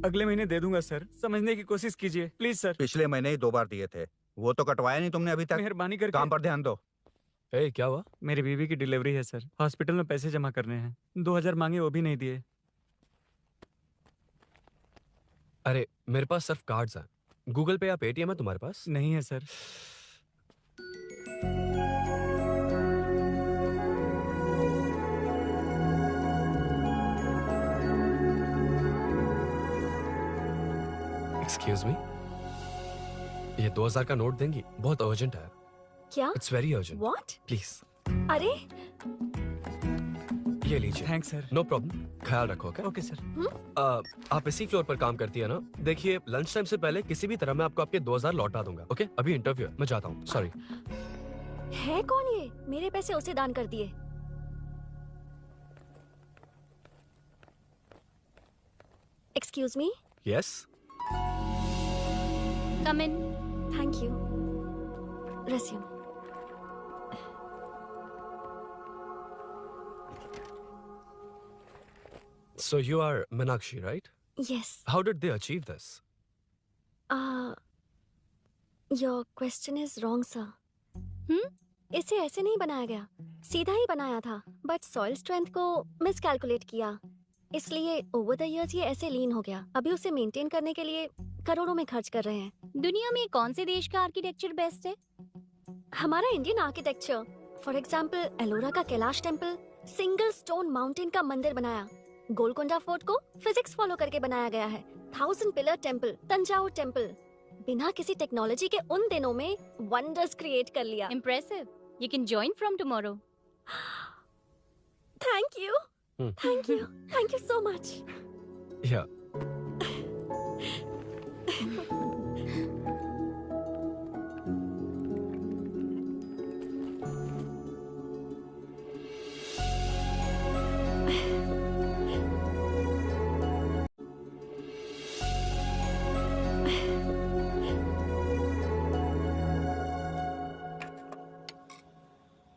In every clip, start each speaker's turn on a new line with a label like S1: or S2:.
S1: अगले महीने दे दूंगा सर, समझने की कोशिश कीजिए प्लीज सर।
S2: पिछले महीने ही 2 बार दिए थे, वो तो कटवाया नहीं तुमने अभी तक।
S1: मेहरबानी करके।
S2: काम पर ध्यान दो।
S3: ए, क्या हुआ?
S1: मेरी बीवी की डिलीवरी है सर, हॉस्पिटल में पैसे जमा करने हैं। 2000 मांगे, वो भी नहीं दिए।
S3: अरे मेरे पास सिर्फ कार्ड्स हैं। गूगल पे या पेटीएम है तुम्हारे पास?
S1: नहीं है सर।
S3: एक्सक्यूज मी, ये 2000 का नोट देंगी? बहुत अर्जेंट है।
S4: क्या?
S3: It's very urgent.
S4: What?
S3: Please
S4: अरे
S3: ये लीजिए।
S1: Thanks sir.
S3: नो प्रॉब्लम, ख्याल रखो।
S1: Okay sir.
S3: आप इसी फ्लोर पर काम करती है ना? देखिए लंच टाइम से पहले किसी भी तरह मैं आपको आपके 2000 लौटा दूंगा। ओके, अभी इंटरव्यू है, मैं जाता हूँ। सॉरी।
S4: है कौन ये? मेरे पैसे उसे दान कर दिए। Excuse me.
S3: Yes.
S4: Come in. Thank you. Resume.
S3: So you are Meenakshi, right?
S4: Yes.
S3: How did they achieve this?
S4: Your question is wrong, sir. इसे ऐसे नहीं बनाया गया, सीधा ही बनाया था, बट सॉइल स्ट्रेंथ को मिसकैलकुलेट किया, इसलिए ओवर द इयर्स ये ऐसे लीन हो गया। अभी उसे मेंटेन करने के लिए करोड़ों में खर्च कर रहे हैं।
S5: दुनिया में कौन से देश का आर्किटेक्चर बेस्ट है?
S4: हमारा Indian architecture. For example Ellora का Kailash temple, single stone mountain का मंदिर बनाया। गोलकोंडा फोर्ट को फिजिक्स फॉलो करके बनाया गया है। 1000 पिलर टेम्पल, तंजावुर टेम्पल, बिना किसी टेक्नोलॉजी के उन दिनों में वंडर्स क्रिएट कर लिया।
S5: Impressive. You can join from tomorrow.
S4: Thank you, thank you, thank you so much.
S3: Yeah.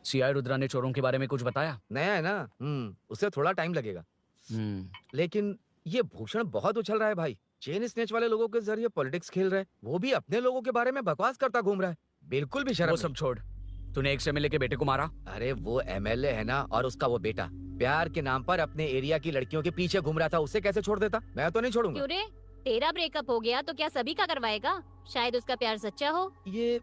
S6: CI Rudra ने चोरों के बारे में कुछ बताया?
S7: नया है ना, उसे थोड़ा टाइम लगेगा। लेकिन ये भूषण बहुत उछल रहा है भाई। चेन स्नेच वाले लोगों के जरिए पॉलिटिक्स खेल रहा है, वो भी अपने लोगों के बारे में बकवास करता घूम रहा है। बिल्कुल भी शर्म
S6: वो
S7: नहीं।
S6: सब छोड़, तूने एक एमएलए के बेटे को मारा?
S7: अरे वो एमएलए है ना, और उसका वो बेटा प्यार के नाम पर अपने एरिया की लड़कियों के पीछे घूम रहा था, उसे कैसे छोड़ देता? मैं तो नहीं छोड़ूंगा।
S5: क्यों रे? तेरा ब्रेकअप हो गया तो क्या सभी का करवाएगा? शायद उसका प्यार सच्चा हो।
S7: ये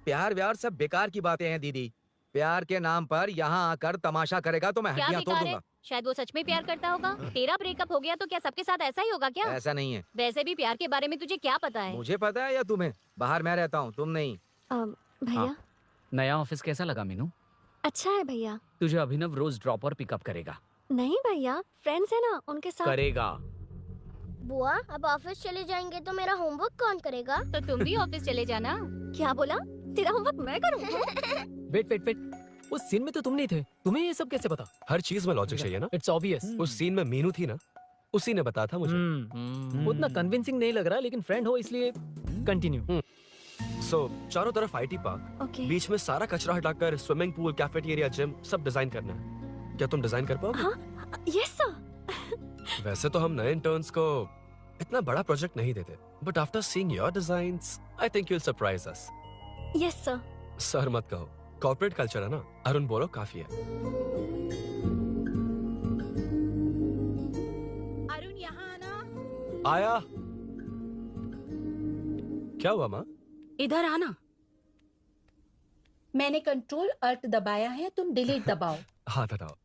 S7: प्यार व्यार सब बेकार की बातें हैं दीदी। प्यार के नाम पर यहाँ आकर तमाशा करेगा तो मैं
S5: क्या
S7: हड्डियां तोड़
S5: बेकार है?
S7: दूंगा।
S5: शायद वो सच में प्यार करता होगा। तेरा ब्रेकअप हो गया तो क्या सबके साथ ऐसा ही होगा क्या?
S7: ऐसा नहीं है।
S5: वैसे भी प्यार के बारे में तुझे क्या पता है?
S7: मुझे पता है या तुम्हें? बाहर मैं रहता हूँ, तुम नहीं।
S4: भैया
S6: हाँ। नया ऑफिस कैसा लगा मीनू?
S4: अच्छा है भैया।
S6: तुझे अभिनव रोज ड्रॉप और पिकअप करेगा?
S4: नहीं भैया, फ्रेंड्स है ना, उनके साथ
S6: करेगा।
S8: बुआ अब ऑफिस चले जाएंगे तो मेरा होमवर्क कौन करेगा?
S5: तो तुम भी ऑफिस चले जाना।
S4: क्या बोला? तेरा होमवर्क मैं करूँगा?
S9: वेट, उस सीन में तो तुम नहीं थे, तुम्हें ये सब कैसे पता?
S3: हर चीज में लॉजिक चाहिए ना।
S9: It's obvious.
S3: उस सीन में मीनू थी ना, उसी ने बताया था मुझे।
S9: उतना कन्विंसिंग नहीं लग रहा, लेकिन फ्रेंड हो इसलिए कंटिन्यू।
S3: सो चारों तरफ आईटी पार्क,
S4: ओके।
S3: बीच में सारा कचरा हटाकर स्विमिंग पूल, कैफेटेरिया, जिम सब डिजाइन करना है। क्या तुम डिजाइन कर पाओगे?
S4: हाँ, यस सर।
S3: वैसे तो हम नए इंटर्न्स को इतना बड़ा प्रोजेक्ट नहीं देते, but after seeing your designs I think you will surprise us.
S4: Yes sir.
S3: Sir मत कहो, कॉर्पोरेट कल्चर है ना। अरुण बोलो, काफी है।
S10: अरुण यहाँ आना।
S3: आया। क्या हुआ माँ?
S10: इधर आना। मैंने कंट्रोल अल्ट दबाया है, तुम डिलीट दबाओ।
S3: हाथ हटाओ।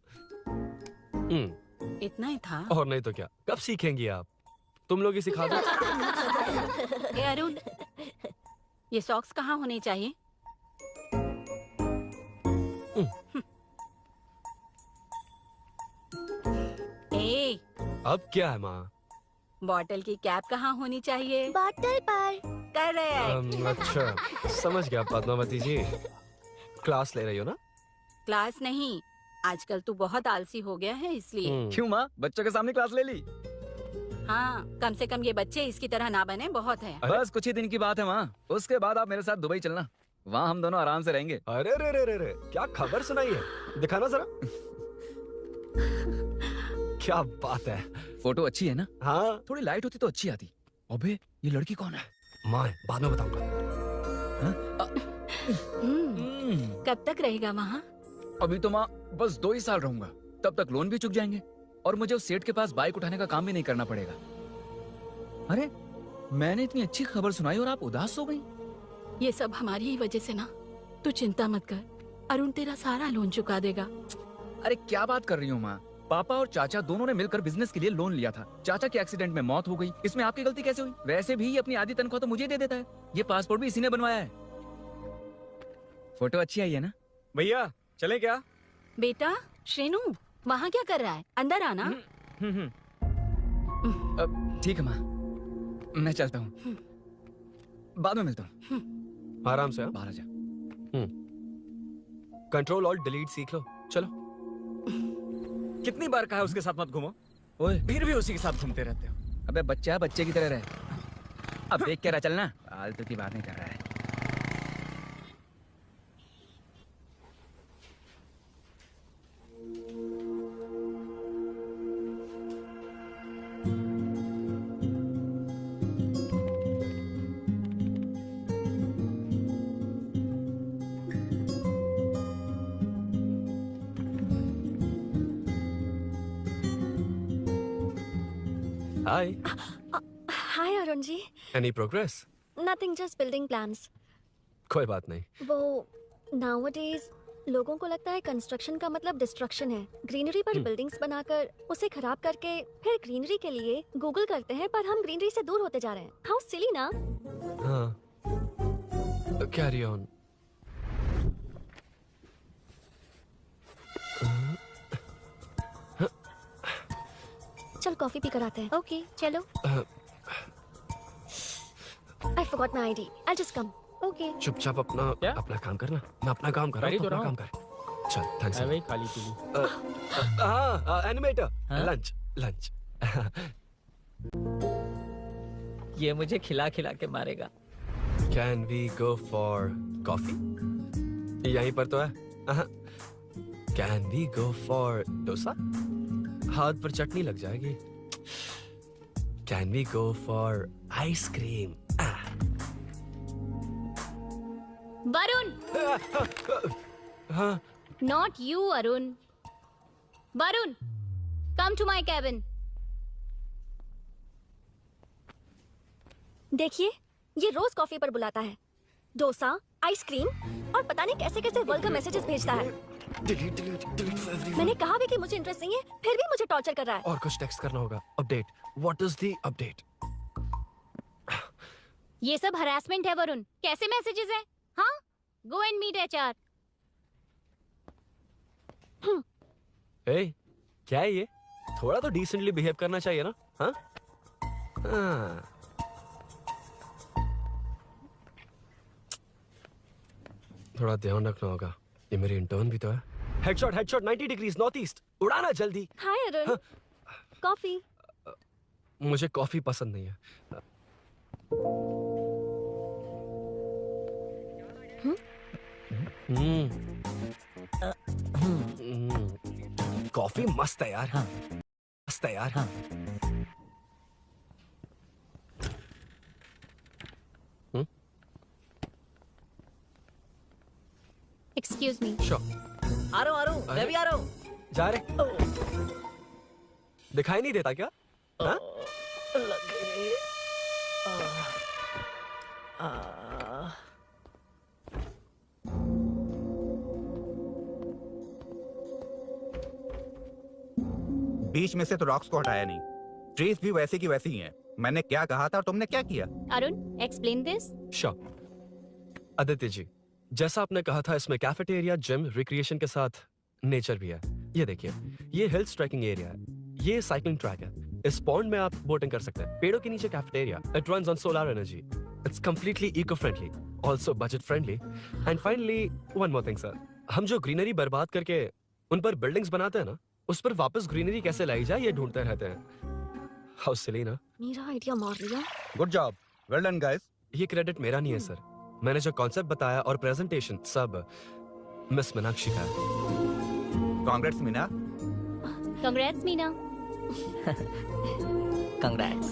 S10: इतना ही था।
S3: और नहीं तो क्या, कब सीखेंगी आप? तुम लोग ही सिखा दो।
S10: ए अरुण, ये सॉक्स कहाँ होने चाहिए? ए,
S3: अब क्या है माँ?
S10: बॉटल की कैप कहाँ होनी चाहिए?
S8: बॉटल पर।
S10: करेक्ट।
S3: अच्छा, समझ गया पद्मावती जी। क्लास ले रही हो ना?
S10: क्लास नहीं, आजकल तू बहुत आलसी हो गया है इसलिए।
S6: क्यों माँ, बच्चों के सामने क्लास ले ली?
S10: हाँ, कम से कम ये बच्चे इसकी तरह ना बने, बहुत है।
S6: बस कुछ ही दिन की बात है माँ, उसके बाद आप मेरे साथ दुबई चलना, वहाँ हम दोनों आराम से रहेंगे।
S3: अरे रे रे रे रे, क्या खबर सुनाई है? दिखाना जरा। क्या बात है,
S6: फोटो अच्छी है ना?
S3: हाँ
S6: थोड़ी लाइट होती तो अच्छी आती। अबे ये लड़की कौन है?
S3: माँ है, बाद में बताऊंगा।
S10: कब तक रहेगा वहाँ?
S6: अभी तो माँ बस 2 ही साल रहूंगा, तब तक लोन भी चुक जाएंगे और मुझे उस सेठ के पास बाइक उठाने का काम भी नहीं करना पड़ेगा। अरे मैंने इतनी अच्छी खबर सुनाई और आप उदास हो गई।
S10: ये सब हमारी ही वजह से ना। तू चिंता मत कर, अरुण तेरा सारा लोन चुका देगा।
S6: अरे क्या बात कर रही हो माँ? पापा और चाचा दोनों ने मिलकर बिजनेस के लिए लोन लिया था। चाचा के एक्सीडेंट में मौत हो गई, इसमें आपकी गलती कैसे हुई? वैसे भी ये अपनी आधी तनख्वाह तो मुझे दे देता है। ये पासपोर्ट भी इसी ने बनवाया है। फोटो अच्छी आई है ना?
S1: भैया चले क्या?
S10: बेटा श्रेनु, वहाँ क्या कर रहा है? अंदर आना।
S6: ठीक है माँ, मैं चलता हूँ, बाद में मिलता हूँ।
S3: आराम से।
S6: बाहर आ जा।
S3: कंट्रोल ऑल्ट डिलीट सीख लो। चलो।
S1: कितनी बार कहा है उसके साथ मत घूमो,
S6: ओए
S1: फिर भी उसी के साथ घूमते रहते हो।
S6: अबे बच्चा बच्चे की तरह रहे। अब देख के रहा चलना, फालतू की बात नहीं कर रहा है।
S3: Hi.
S4: Hi Arun ji.
S3: Any progress?
S4: Nothing, just building plans.
S3: कोई बात नहीं।
S4: वो नाउअडेज लोगों को लगता है कंस्ट्रक्शन का मतलब डिस्ट्रक्शन है। ग्रीनरी पर बिल्डिंग्स बनाकर उसे खराब करके फिर ग्रीनरी के लिए गूगल करते हैं, पर हम ग्रीनरी से दूर होते जा रहे हैं। हाउ सिली ना?
S3: हाँ। Carry on.
S4: चल कॉफी पी कर आते हैं।
S5: ओके चलो।
S4: I forgot my ID, I just come.
S5: Okay
S3: चुपचाप अपना
S9: क्या?
S3: अपना काम करना। मैं अपना काम कर रहा हूँ,
S9: कर ही तो
S3: अपना
S9: रहा
S3: काम
S9: हूँ।
S3: कर। चल थैंक्स।
S9: वही खाली पीली।
S3: हाँ एनिमेटर।
S9: हाँ?
S3: Lunch lunch.
S9: ये मुझे खिला खिला के मारेगा।
S3: Can we go for coffee? यहीं पर तो है। Can we go for dosa? हाथ पर चटनी लग जाएगी। Can we go for ice cream?
S5: Varun,
S3: हाँ
S5: not you Arun. Varun, come to my cabin.
S4: देखिए, ये रोज कॉफी पर बुलाता है, डोसा, आइसक्रीम और पता नहीं कैसे कैसे वल्गर मैसेजेस भेजता है।
S3: डिलीट।
S4: मैंने कहा भी कि मुझे इंटरेस्ट नहीं है, फिर भी मुझे टॉर्चर कर रहा है।
S3: और कुछ टेक्स्ट करना होगा। Update. What is the update?
S5: ये सब हरासमेंट है वरुण। कैसे मैसेजेस है? हाँ, गो एंड मीट एचआर।
S3: ए, क्या है ये? थोड़ा तो डिसेंटली बिहेव करना चाहिए ना? हाँ? हाँ। थोड़ा ध्यान रखना होगा, ये मेरी इंटर्न भी तो है। Headshot 90 degrees north east. उड़ाना जल्दी।
S4: हाय अरुण, कॉफी।
S3: मुझे कॉफी पसंद नहीं है। कॉफी मस्त है यार।
S9: हाँ।
S3: मस्त है यार।
S9: हाँ।
S5: Excuse me.
S3: श्योर।
S9: आ रहा हूँ, मैं भी आ रहा हूँ।
S3: जा रहे? दिखाई नहीं देता क्या? हाँ?
S9: लग गई।
S2: बीच में से तो रॉक्स को हटाया नहीं, ट्रीज भी वैसी की वैसी ही हैं। मैंने क्या कहा था और तुमने क्या किया?
S5: Arun, explain this.
S3: Sure. Aditya ji, जैसा आपने कहा था, इसमें कैफेटेरिया, जिम, रिक्रिएशन के साथ नेचर भी है। ये देखिए, ये हिल्स ट्रैकिंग एरिया है, ये साइकिलिंग ट्रैक है। इस पॉन्ड में आप बोटिंग कर सकते हैं। पेड़ों के नीचे cafeteria. It runs on solar energy. It's completely eco friendly, also budget friendly. And finally one more thing sir, हम जो ग्रीनरी बर्बाद करके उन पर बिल्डिंग्स बनाते हैं ना, उस पर वापस ग्रीनरी कैसे लाई जाए ये ढूंढते रहते हैं। हाउ सिली ना?
S4: मेरा आइडिया मार लिया।
S2: Good job, well done guys.
S3: ये क्रेडिट मेरा नहीं है सर। मैंने जो कॉन्सेप्ट बताया और प्रेजेंटेशन सब मिस मीनाक्षी का है।
S2: Congrats Meena.
S5: Congrats Meena.
S11: Congrats.